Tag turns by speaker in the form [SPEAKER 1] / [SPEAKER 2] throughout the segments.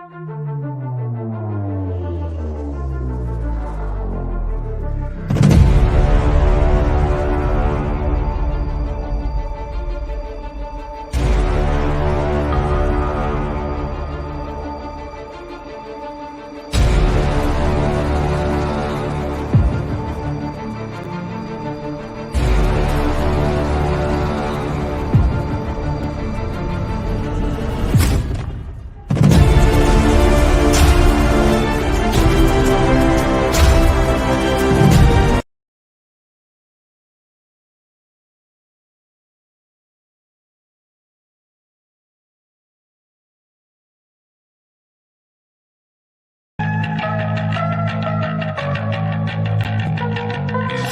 [SPEAKER 1] I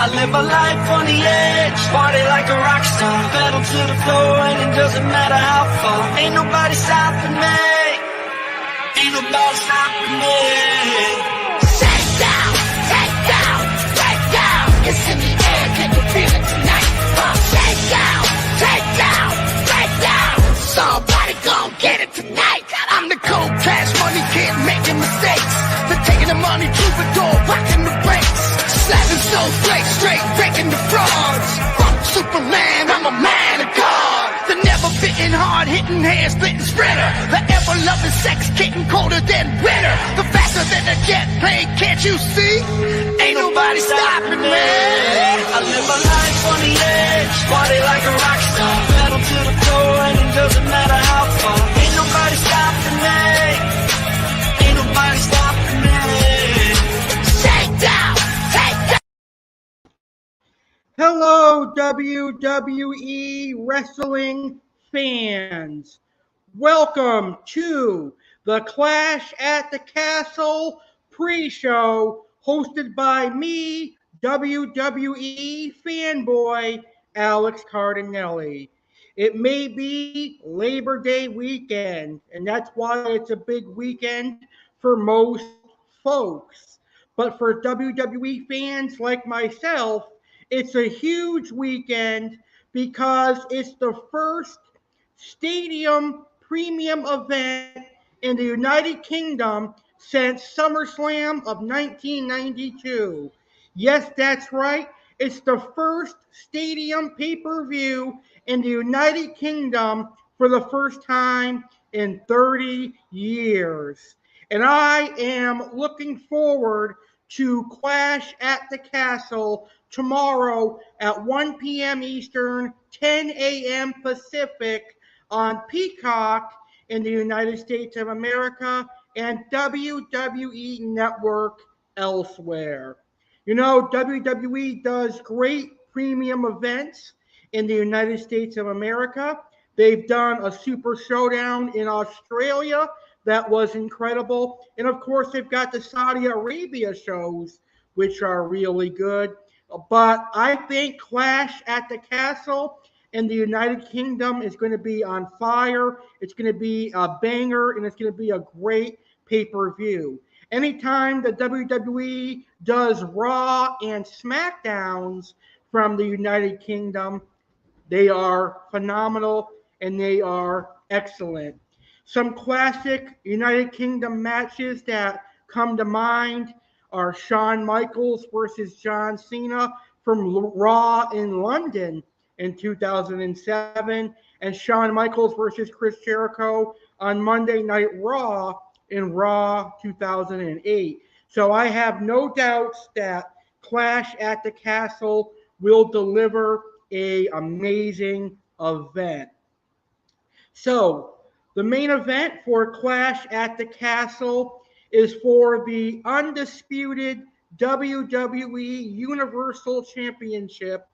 [SPEAKER 1] live a life on the edge, party like a rock star, pedal to the floor and it doesn't matter how far. Ain't nobody stopping me, ain't nobody stopping me. Shake down, take down, break down. It's in the air, can you feel it tonight? Shake down, take down, break down. Somebody gon' get it tonight. I'm the cold cash money kid making mistakes. They're taking the money through the door, rocking the brakes. Slapping so straight, breaking the frauds. Fuck Superman, I'm a man of God. The never fitting, hard hitting, hair splitting sprinter. The ever loving sex getting colder than winter. The faster than the jet plane, can't you see? Ain't nobody stopping me. I live a life on the edge, party like a rock star, pedal to the floor and it doesn't matter how far. Ain't nobody stopping me, ain't nobody stopping me. Shake down.
[SPEAKER 2] Hello, WWE wrestling fans. Welcome to the Clash at the Castle pre-show hosted by me, WWE fanboy Alex Cardinale. It may be Labor Day weekend, and that's why it's a big weekend for most folks. But for WWE fans like myself, it's a huge weekend because it's the first stadium premium event in the United Kingdom since SummerSlam of 1992. Yes, that's right. It's the first stadium pay-per-view in the United Kingdom for the first time in 30 years. And I am looking forward to Clash at the Castle tomorrow at 1 p.m. Eastern, 10 a.m. Pacific on Peacock in the United States of America and WWE Network elsewhere. You know, WWE does great premium events in the United States of America. They've done a Super Showdown in Australia that was incredible. And of course, they've got the Saudi Arabia shows, which are really good. But I think Clash at the Castle in the United Kingdom is going to be on fire. It's going to be a banger, and it's going to be a great pay-per-view. Anytime the WWE does Raw and SmackDowns from the United Kingdom, they are phenomenal and they are excellent. Some classic United Kingdom matches that come to mind are Shawn Michaels versus John Cena from Raw in London in 2007, and Shawn Michaels versus Chris Jericho on Monday Night Raw in Raw 2008. So I have no doubts that Clash at the Castle will deliver an amazing event. So the main event for Clash at the Castle is for the undisputed WWE Universal Championship,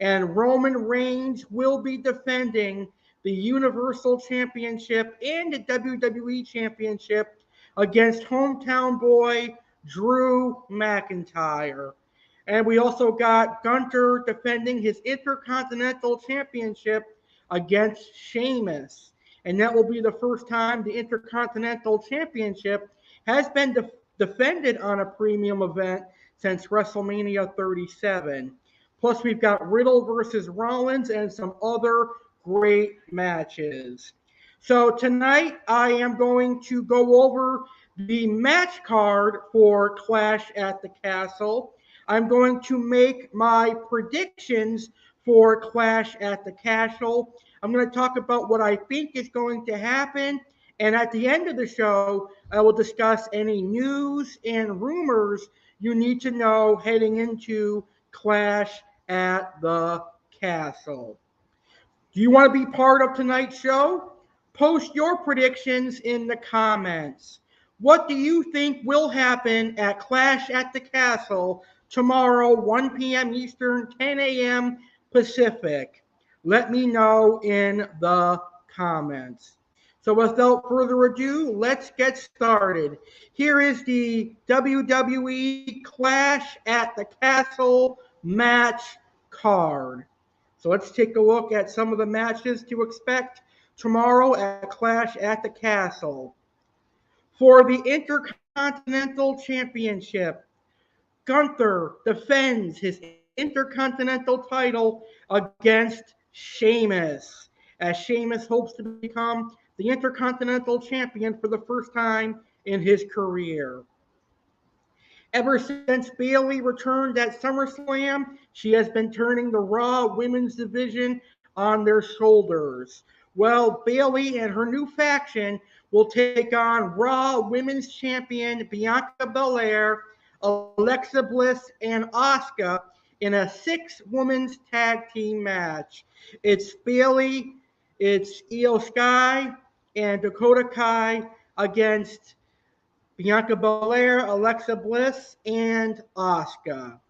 [SPEAKER 2] and Roman Reigns will be defending the Universal Championship and the WWE Championship against hometown boy Drew McIntyre. And we also got Gunter defending his Intercontinental Championship against Sheamus. And that will be the first time the Intercontinental Championship has been defended on a premium event since WrestleMania 37. Plus, we've got Riddle versus Rollins and some other great matches. So tonight I am going to go over the match card for Clash at the Castle. I'm going to make my predictions for Clash at the Castle. I'm going to talk about what I think is going to happen. And at the end of the show, I will discuss any news and rumors you need to know heading into Clash at the Castle. Do you want to be part of tonight's show? Post your predictions in the comments. What do you think will happen at Clash at the Castle tomorrow, 1 p.m. Eastern, 10 a.m. Pacific? Let me know in the comments. So without further ado, let's get started. Here is the WWE Clash at the Castle match card. So let's take a look at some of the matches to expect tomorrow at Clash at the Castle. For the Intercontinental Championship, Gunter defends his Intercontinental title against Sheamus, as Sheamus hopes to become the Intercontinental Champion for the first time in his career. Ever since Bayley returned at SummerSlam, she has been turning the Raw Women's Division on their shoulders. Well, Bayley and her new faction will take on Raw Women's Champion Bianca Belair, Alexa Bliss, and Asuka in a 6-women's tag team match. It's Bayley, it's Io Sky, and Dakota Kai against Bianca Belair, Alexa Bliss, and Asuka.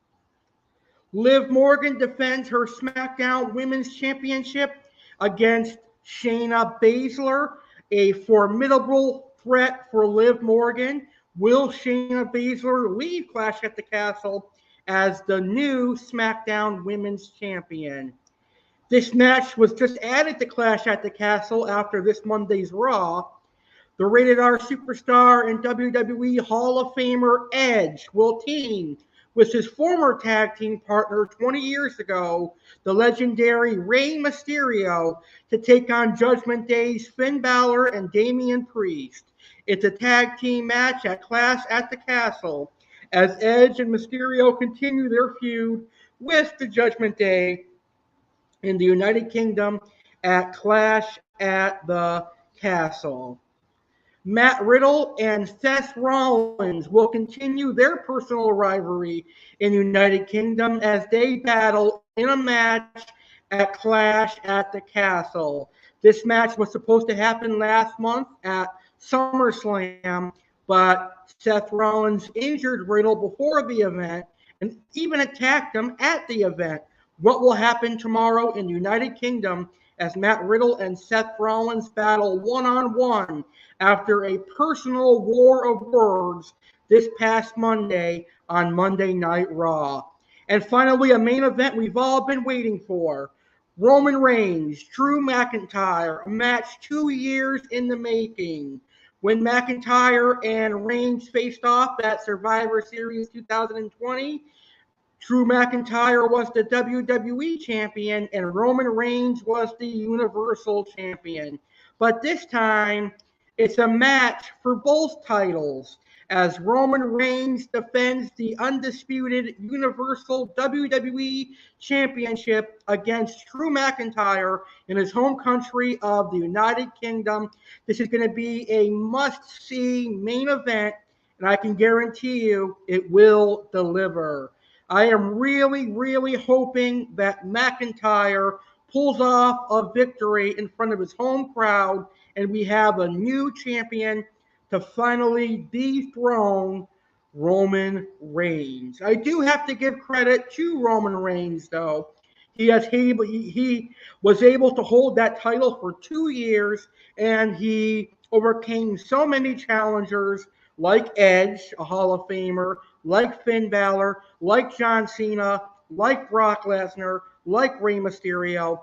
[SPEAKER 2] Liv Morgan defends her SmackDown Women's Championship against Shayna Baszler, a formidable threat for Liv Morgan. Will Shayna Baszler leave Clash at the Castle as the new SmackDown Women's Champion? This match was just added to Clash at the Castle after this Monday's Raw. The Rated R Superstar and WWE Hall of Famer Edge will team with his former tag team partner 20 years ago, the legendary Rey Mysterio, to take on Judgment Day's Finn Balor and Damian Priest. It's a tag team match at Clash at the Castle as Edge and Mysterio continue their feud with the Judgment Day in the United Kingdom at Clash at the Castle. Matt Riddle and Seth Rollins will continue their personal rivalry in the United Kingdom as they battle in a match at Clash at the Castle. This match was supposed to happen last month at SummerSlam, but Seth Rollins injured Riddle before the event and even attacked him at the event. What will happen tomorrow in the United Kingdom as Matt Riddle and Seth Rollins battle one-on-one after a personal war of words this past Monday on Monday Night Raw? And finally, a main event we've all been waiting for. Roman Reigns, Drew McIntyre, a match 2 years in the making. When McIntyre and Reigns faced off at Survivor Series 2020, Drew McIntyre was the WWE Champion and Roman Reigns was the Universal Champion. But this time, it's a match for both titles as Roman Reigns defends the undisputed Universal WWE Championship against Drew McIntyre in his home country of the United Kingdom. This is going to be a must-see main event, and I can guarantee you it will deliver. I am really hoping that McIntyre pulls off a victory in front of his home crowd and we have a new champion to finally dethrone Roman Reigns. I do have to give credit to Roman Reigns, though. He was able to hold that title for 2 years, and he overcame so many challengers like Edge, a Hall of Famer, like Finn Balor, like John Cena, like Brock Lesnar, like Rey Mysterio,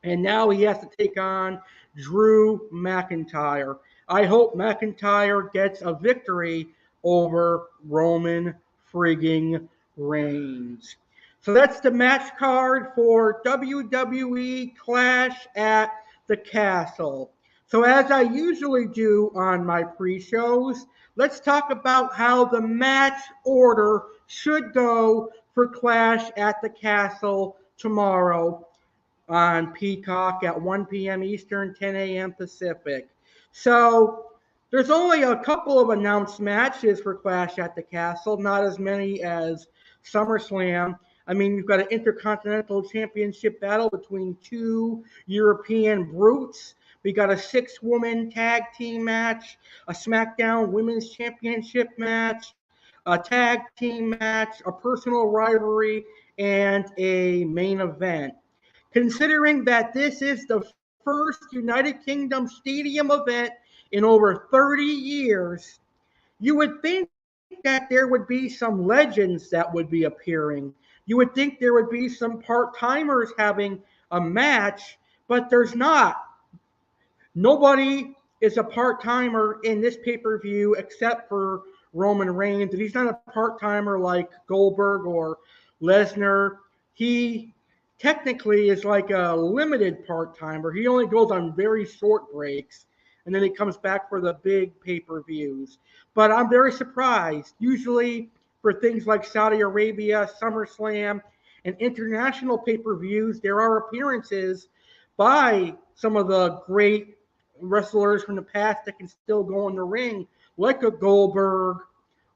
[SPEAKER 2] and now he has to take on Drew McIntyre. I hope McIntyre gets a victory over Roman frigging Reigns. So that's the match card for WWE Clash at the Castle. So as I usually do on my pre-shows, let's talk about how the match order should go for Clash at the Castle tomorrow on Peacock at 1 p.m. Eastern, 10 a.m. Pacific. So there's only a couple of announced matches for Clash at the Castle, not as many as SummerSlam. I mean, you've got an Intercontinental Championship battle between two European brutes. We got a 6-woman tag team match, a SmackDown Women's Championship match, a tag team match, a personal rivalry, and a main event. Considering that this is the first United Kingdom stadium event in over 30 years, you would think that there would be some legends that would be appearing. You would think there would be some part-timers having a match, but there's not. Nobody is a part-timer in this pay-per-view except for Roman Reigns. And he's not a part-timer like Goldberg or Lesnar. He technically is like a limited part-timer. He only goes on very short breaks, and then he comes back for the big pay-per-views. But I'm very surprised. Usually for things like Saudi Arabia, SummerSlam, and international pay-per-views, there are appearances by some of the great wrestlers from the past that can still go in the ring, like a Goldberg,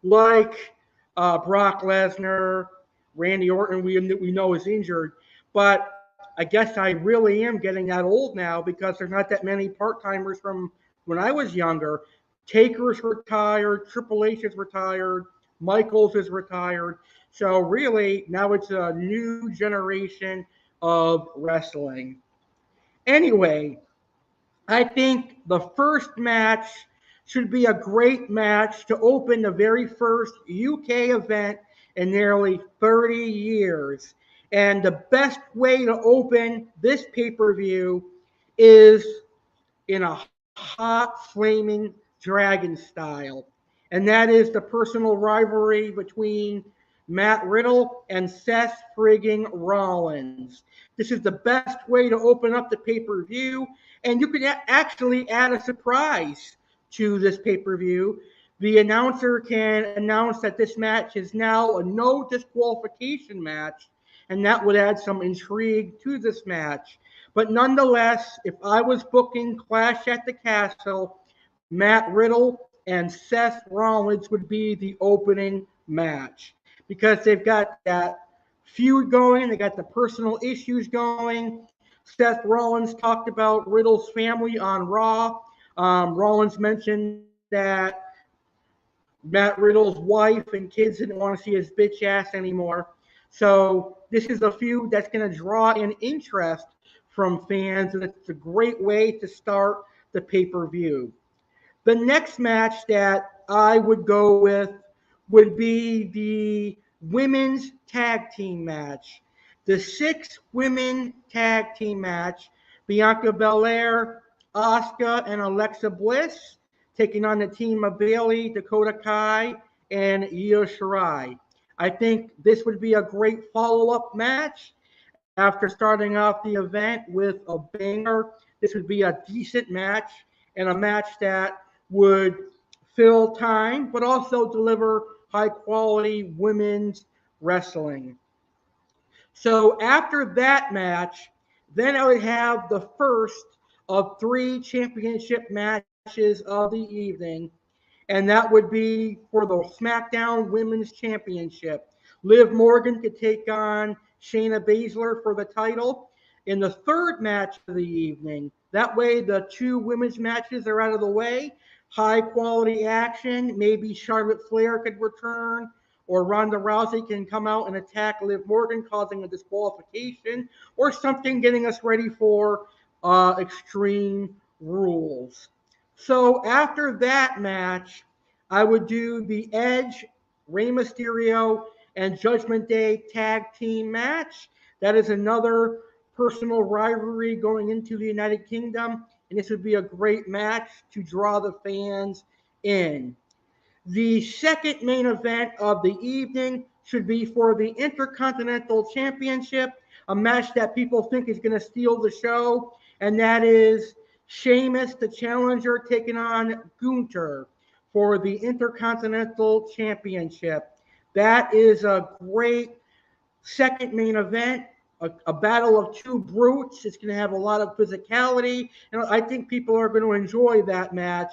[SPEAKER 2] like Brock Lesnar, Randy Orton, we know is injured. But I guess I really am getting that old now because there's not that many part-timers from when I was younger. Taker's retired, Triple H is retired, Michaels is retired. So really, now it's a new generation of wrestling. Anyway, I think the first match should be a great match to open the very first UK event in nearly 30 years. And the best way to open this pay-per-view is in a hot, flaming dragon style. And that is the personal rivalry between Matt Riddle and Seth frigging Rollins. This is the best way to open up the pay-per-view. And you can actually add a surprise to this pay-per-view. The announcer can announce that this match is now a no disqualification match, and that would add some intrigue to this match. But nonetheless, if I was booking Clash at the Castle, Matt Riddle and Seth Rollins would be the opening match because they've got that feud going, they got the personal issues going. Seth Rollins talked about Riddle's family on Raw. Rollins mentioned that Matt Riddle's wife and kids didn't want to see his bitch ass anymore. So this is a feud that's going to draw in interest from fans, and it's a great way to start the pay-per-view. The next match that I would go with would be the women's tag team match. The 6 women tag team match, Bianca Belair, Asuka, and Alexa Bliss, taking on the team of Bayley, Dakota Kai, and Io Shirai. I think this would be a great follow-up match. After starting off the event with a banger, this would be a decent match and a match that would fill time, but also deliver high-quality women's wrestling. So after that match, then I would have the first of 3 championship matches of the evening, and that would be for the SmackDown Women's Championship. Liv Morgan could take on Shayna Baszler for the title in the third match of the evening. That way, the 2 women's matches are out of the way. High-quality action. Maybe Charlotte Flair could return, or Ronda Rousey can come out and attack Liv Morgan, causing a disqualification, or something getting us ready for Extreme Rules. So after that match, I would do the Edge, Rey Mysterio, and Judgment Day tag team match. That is another personal rivalry going into the United Kingdom, and this would be a great match to draw the fans in. The second main event of the evening should be for the Intercontinental Championship, a match that people think is going to steal the show, and that is Sheamus, the challenger, taking on Gunter for the Intercontinental Championship. That is a great second main event, a battle of two brutes. It's going to have a lot of physicality, and I think people are going to enjoy that match.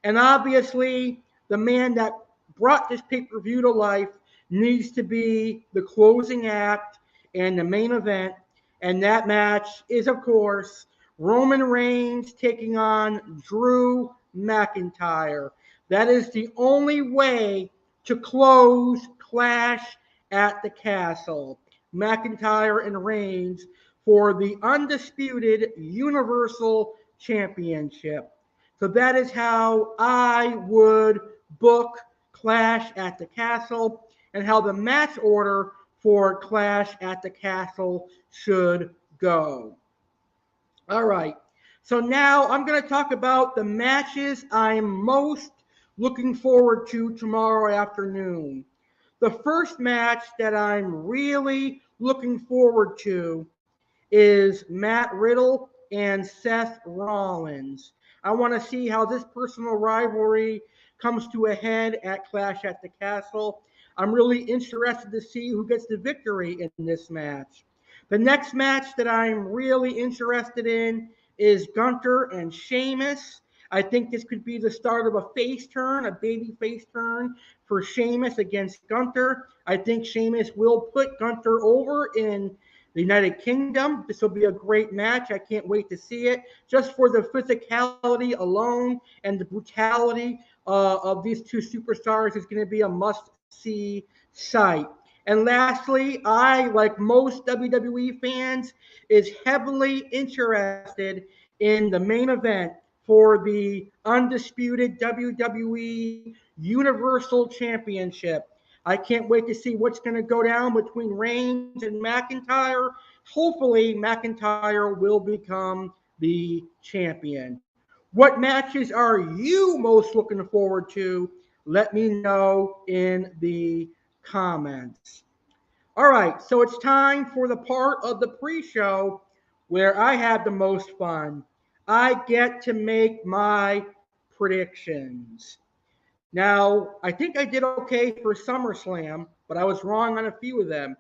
[SPEAKER 2] And obviously, the man that brought this pay-per-view to life needs to be the closing act and the main event. And that match is, of course, Roman Reigns taking on Drew McIntyre. That is the only way to close Clash at the Castle. McIntyre and Reigns for the Undisputed Universal Championship. So that is how I would book Clash at the Castle and how the match order for Clash at the Castle should go. All right. So now I'm going to talk about the matches I'm most looking forward to tomorrow afternoon. The first match that I'm really looking forward to is Matt Riddle and Seth Rollins. I want to see how this personal rivalry comes to a head at Clash at the Castle. I'm really interested to see who gets the victory in this match. The next match that I'm really interested in is Gunter and Sheamus. I think this could be the start of a face turn, a baby face turn for Sheamus against Gunter. I think Sheamus will put Gunter over in the United Kingdom. This will be a great match. I can't wait to see it. Just for the physicality alone and the brutality of these two superstars is going to be a must-see sight. And lastly, I, like most WWE fans, is heavily interested in the main event for the undisputed WWE Universal Championship. I can't wait to see what's going to go down between Reigns and McIntyre. Hopefully, McIntyre will become the champion. What matches are you most looking forward to? Let me know in the comments. All right, so it's time for the part of the pre-show where I have the most fun. I get to make my predictions. Now, I think I did okay for SummerSlam, but I was wrong on a few of them.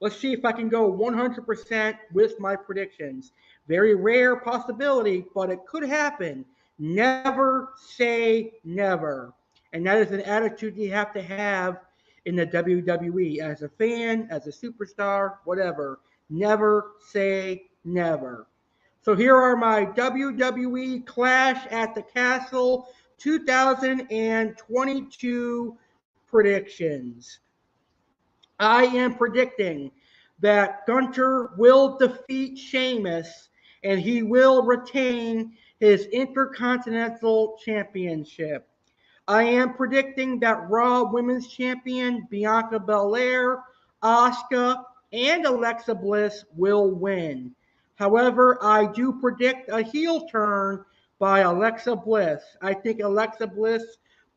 [SPEAKER 2] Let's see if I can go 100% with my predictions. Very rare possibility, but it could happen. Never say never. And that is an attitude you have to have in the WWE as a fan, as a superstar, whatever. Never say never. So here are my WWE Clash at the Castle 2022 predictions. I am predicting that Gunter will defeat Sheamus and he will retain his Intercontinental Championship. I am predicting that Raw Women's Champion Bianca Belair, Asuka, and Alexa Bliss will win. However, I do predict a heel turn by Alexa Bliss. I think Alexa Bliss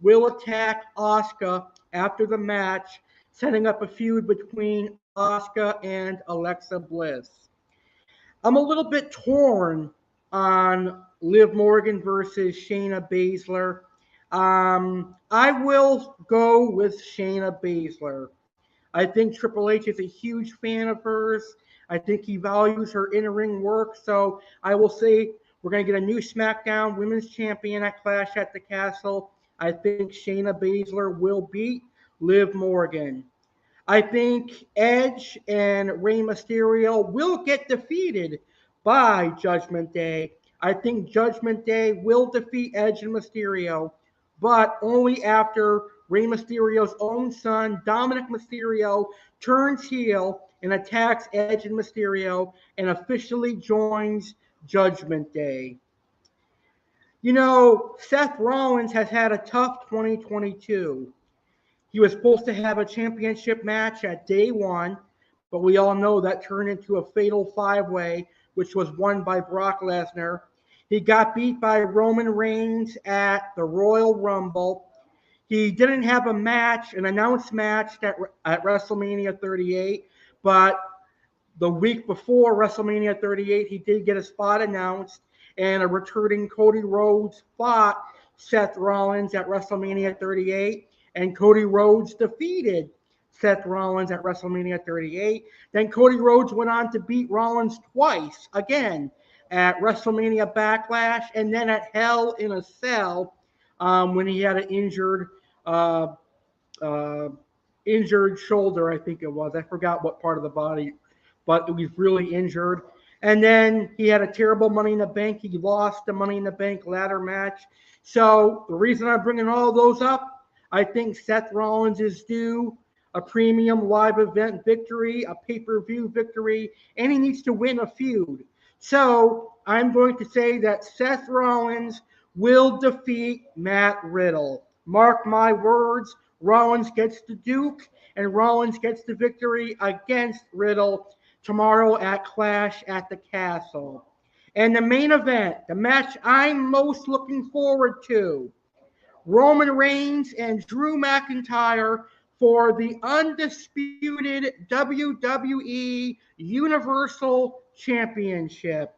[SPEAKER 2] will attack Asuka after the match, setting up a feud between Asuka and Alexa Bliss. I'm a little bit torn on Liv Morgan versus Shayna Baszler. I will go with Shayna Baszler. I think Triple H is a huge fan of hers. I think he values her in-ring work. So I will say we're going to get a new SmackDown Women's Champion at Clash at the Castle. I think Shayna Baszler will beat Liv Morgan. I think Edge and Rey Mysterio will get defeated by Judgment Day. I think Judgment Day will defeat Edge and Mysterio, but only after Rey Mysterio's own son, Dominic Mysterio, turns heel and attacks Edge and Mysterio and officially joins Judgment Day. You know, Seth Rollins has had a tough 2022. He was supposed to have a championship match at day one, but we all know that turned into a fatal five-way, which was won by Brock Lesnar. He got beat by Roman Reigns at the Royal Rumble. He didn't have a match, an announced match at WrestleMania 38, but the week before WrestleMania 38, he did get a spot announced, and a returning Cody Rhodes fought Seth Rollins at WrestleMania 38, and Cody Rhodes defeated Seth Rollins at WrestleMania 38. Then Cody Rhodes went on to beat Rollins twice again at WrestleMania Backlash, and then at Hell in a Cell when he had an uh, injured shoulder, I think it was. I forgot what part of the body, but it was really injured. And then he had a terrible Money in the Bank. He lost the Money in the Bank ladder match. So the reason I'm bringing all those up, I think Seth Rollins is due a premium live event victory, a pay-per-view victory, and he needs to win a feud. So I'm going to say that Seth Rollins will defeat Matt Riddle. Mark my words, Rollins gets the Duke, and Rollins gets the victory against Riddle tomorrow at Clash at the Castle. And the main event, the match I'm most looking forward to, Roman Reigns and Drew McIntyre for the undisputed WWE Universal Championship.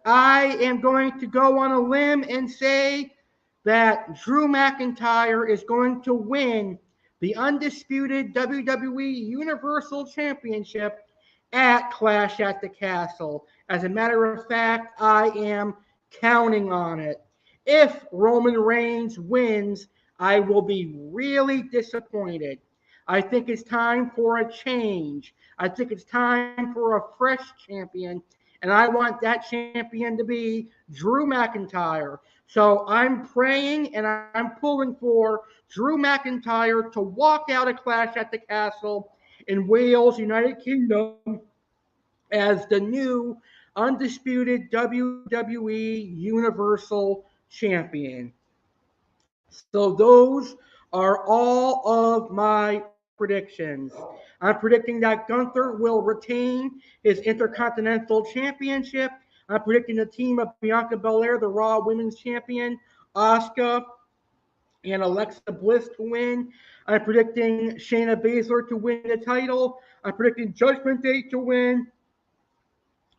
[SPEAKER 2] I am going to go on a limb and say that Drew McIntyre is going to win the undisputed WWE Universal Championship at Clash at the Castle. As a matter of fact, I am counting on it. If Roman Reigns wins, I will be really disappointed. I think it's time for a change. I think it's time for a fresh champion, and I want that champion to be Drew McIntyre. So I'm praying and I'm pulling for Drew McIntyre to walk out of Clash at the Castle in Wales, United Kingdom, as the new undisputed WWE Universal Champion. So those are all of my predictions. I'm predicting that Gunter will retain his Intercontinental Championship. I'm predicting the team of Bianca Belair, the Raw Women's Champion, Asuka, and Alexa Bliss to win. I'm predicting Shayna Baszler to win the title. I'm predicting Judgment Day to win,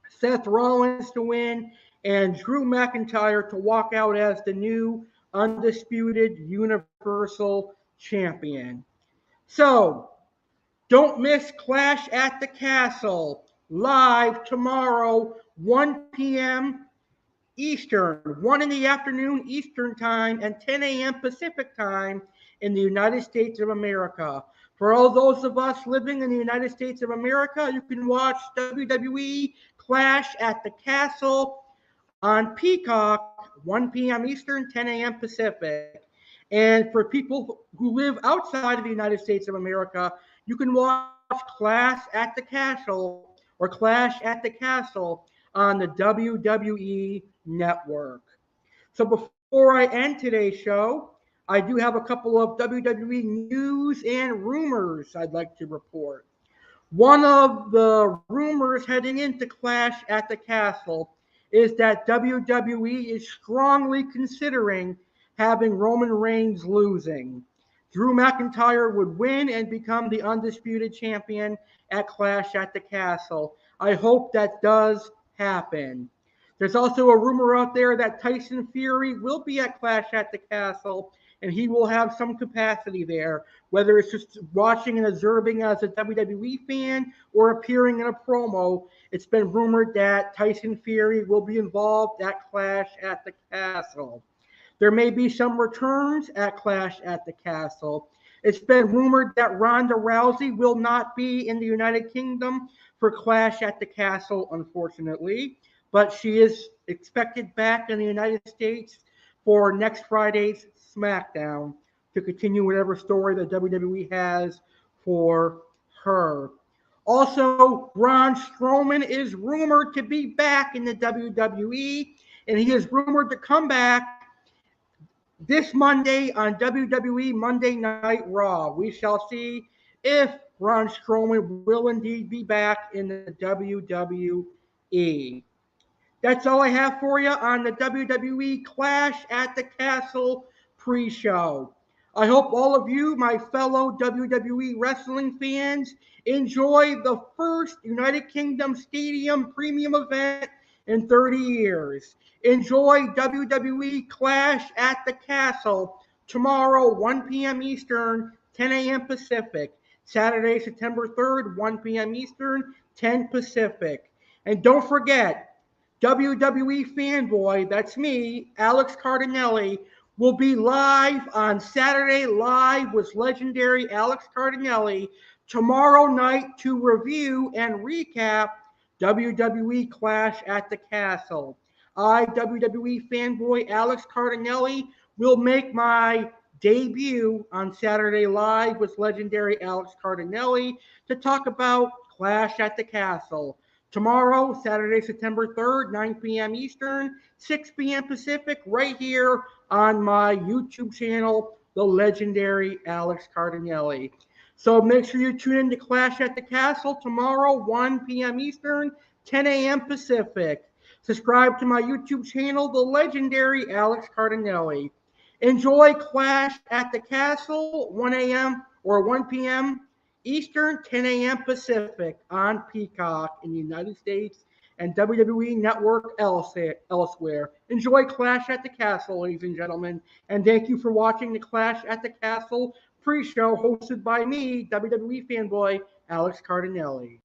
[SPEAKER 2] Seth Rollins to win, and Drew McIntyre to walk out as the new undisputed Universal Champion. So, don't miss Clash at the Castle live tomorrow, 1 p.m. Eastern, 1 in the afternoon Eastern Time, and 10 a.m. Pacific Time in the United States of America. For all those of us living in the United States of America, you can watch WWE Clash at the Castle on Peacock, 1 p.m. Eastern, 10 a.m. Pacific. And for people who live outside of the United States of America, you can watch Clash at the Castle or Clash at the Castle on the WWE Network. So before I end today's show, I do have a couple of WWE news and rumors I'd like to report. One of the rumors heading into Clash at the Castle is that WWE is strongly considering having Roman Reigns losing. Drew McIntyre would win and become the undisputed champion at Clash at the Castle. I hope that does happen. There's also a rumor out there that Tyson Fury will be at Clash at the Castle, and he will have some capacity there, whether it's just watching and observing as a WWE fan or appearing in a promo. It's been rumored that Tyson Fury will be involved at Clash at the Castle. There may be some returns at Clash at the Castle. It's been rumored that Ronda Rousey will not be in the United Kingdom for Clash at the Castle, unfortunately, but she is expected back in the United States for next Friday's SmackDown to continue whatever story the WWE has for her. Also, Braun Strowman is rumored to be back in the WWE, and he is rumored to come back this Monday on WWE Monday Night Raw. We shall see if Braun Strowman will indeed be back in the WWE. That's all I have for you on the WWE Clash at the Castle pre-show. I hope all of you, my fellow WWE wrestling fans, enjoy the first United Kingdom Stadium premium event in 30 years. Enjoy WWE Clash at the Castle tomorrow, 1 p.m. Eastern, 10 a.m. Pacific. Saturday, September 3rd, 1 p.m. Eastern, 10 Pacific. And don't forget, WWE Fanboy, that's me, Alex Cardinale, will be live on Saturday Live with legendary Alex Cardinale tomorrow night to review and recap WWE Clash at the Castle. I, WWE Fanboy Alex Cardinale, will make my debut on Saturday Live with legendary Alex Cardinale to talk about Clash at the Castle. Tomorrow, Saturday, September 3rd, 9 p.m. Eastern, 6 p.m. Pacific, right here on my YouTube channel, the legendary Alex Cardinale. So make sure you tune in to Clash at the Castle tomorrow, 1 p.m. Eastern, 10 a.m. Pacific. Subscribe to my YouTube channel, the legendary Alex Cardinale. Enjoy Clash at the Castle, 1 a.m. or 1 p.m. Eastern, 10 a.m. Pacific on Peacock in the United States and WWE Network elsewhere. Enjoy Clash at the Castle, ladies and gentlemen, and thank you for watching the Clash at the Castle pre-show hosted by me, WWE Fanboy Alex Cardinale.